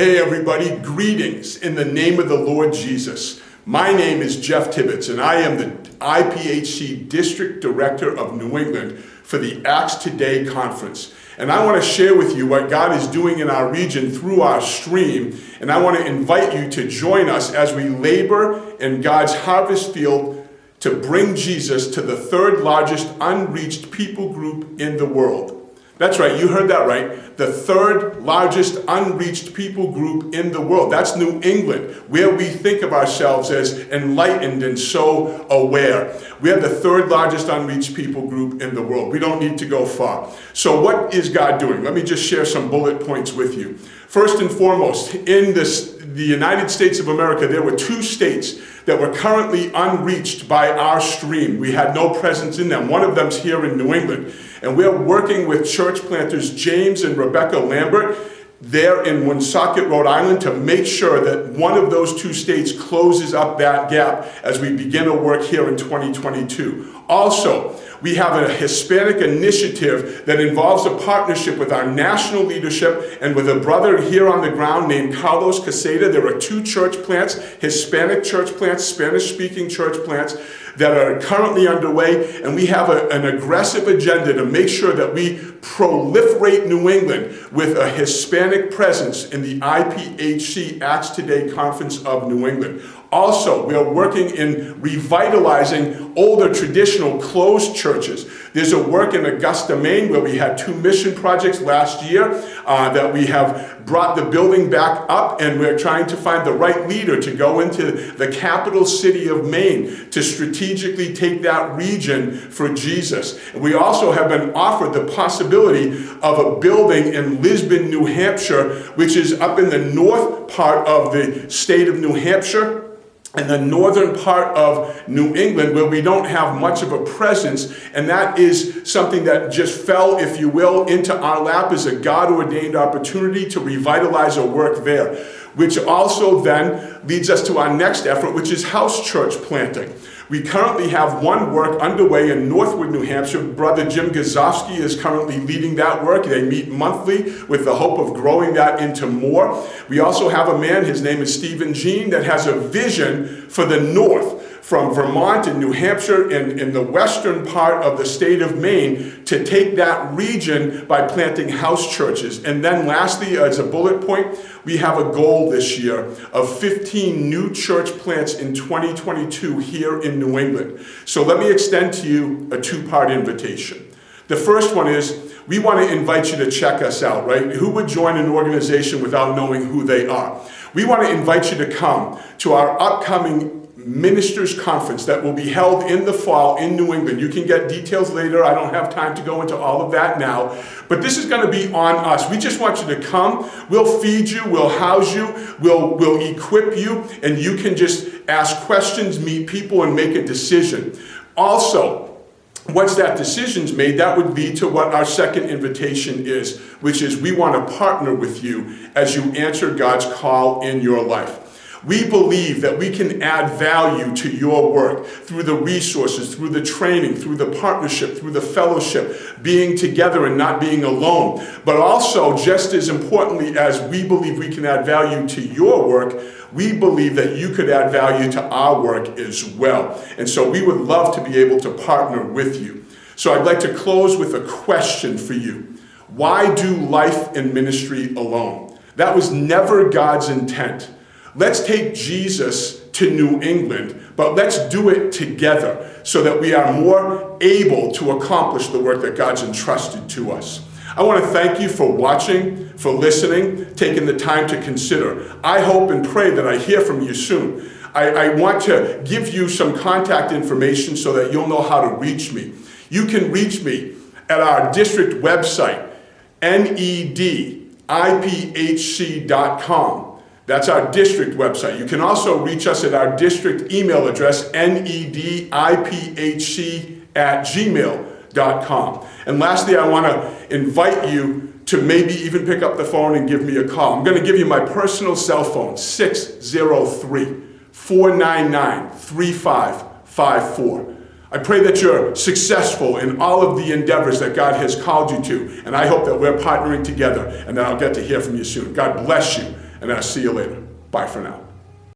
Hey everybody, greetings in the name of the Lord Jesus. My name is Jeff Tibbetts and I am the IPHC District Director of New England for the ACTS2DAY conference. And I want to share with you what God is doing in our region through our stream. And I want to invite you to join us as we labor in God's harvest field to bring Jesus to the third largest unreached people group in the world. That's right, you heard that right. The third largest unreached people group in the world. That's New England, where we think of ourselves as enlightened and so aware. We are the third largest unreached people group in the world. We don't need to go far. So what is God doing? Let me just share some bullet points with you. First and foremost, in the United States of America, there were 2 states that were currently unreached by our stream. We had no presence in them. One of them's here in New England. And we're working with church planters James and Rebecca Lambert there in Woonsocket, Rhode Island, to make sure that one of those 2 states closes up that gap as we begin to work here in 2022. Also, we have a Hispanic Initiative that involves a partnership with our national leadership and with a brother here on the ground named Carlos Caseta. There are 2 church plants, Hispanic church plants, Spanish-speaking church plants, that are currently underway, and we have an aggressive agenda to make sure that we proliferate New England with a Hispanic presence in the IPHC ACTS2DAY Conference of New England. Also, we are working in revitalizing older traditional closed churches. There's a work in Augusta, Maine, where we had 2 mission projects last year that we have brought the building back up, and we're trying to find the right leader to go into the capital city of Maine to strategically take that region for Jesus. And we also have been offered the possibility of a building in Lisbon, New Hampshire, which is up in the north part of the state of New Hampshire, in the northern part of New England, where we don't have much of a presence, and that is something that just fell, if you will, into our lap as a God-ordained opportunity to revitalize a work there, which also then leads us to our next effort, which is house church planting. We currently have one work underway in Northwood, New Hampshire. Brother Jim Gazowski is currently leading that work. They meet monthly with the hope of growing that into more. We also have a man, his name is Stephen Jean, that has a vision for the north, from Vermont and New Hampshire and in the western part of the state of Maine, to take that region by planting house churches. And then lastly, as a bullet point, we have a goal this year of 15 new church plants in 2022 here in New England. So let me extend to you a 2-part invitation. The first one is, we want to invite you to check us out, right? Who would join an organization without knowing who they are? We want to invite you to come to our upcoming Ministers Conference that will be held in the fall in New England. You can get details later. I don't have time to go into all of that now. But this is going to be on us. We just want you to come. We'll feed you. We'll house you. We'll equip you. And you can just ask questions, meet people, and make a decision. Also, once that decision's made, that would lead to what our second invitation is, which is we want to partner with you as you answer God's call in your life. We believe that we can add value to your work through the resources, through the training, through the partnership, through the fellowship, being together and not being alone. But also, just as importantly as we believe we can add value to your work, we believe that you could add value to our work as well. And so we would love to be able to partner with you. So I'd like to close with a question for you. Why do life and ministry alone? That was never God's intent. Let's take Jesus to New England, but let's do it together so that we are more able to accomplish the work that God's entrusted to us. I want to thank you for watching, for listening, taking the time to consider. I hope and pray that I hear from you soon. I want to give you some contact information so that you'll know how to reach me. You can reach me at our district website, nedipHC.com. That's our district website. You can also reach us at our district email address, nedipHC@gmail.com. And lastly, I want to invite you to maybe even pick up the phone and give me a call. I'm going to give you my personal cell phone, 603-499-3554. I pray that you're successful in all of the endeavors that God has called you to. And I hope that we're partnering together and that I'll get to hear from you soon. God bless you and I'll see you later. Bye for now.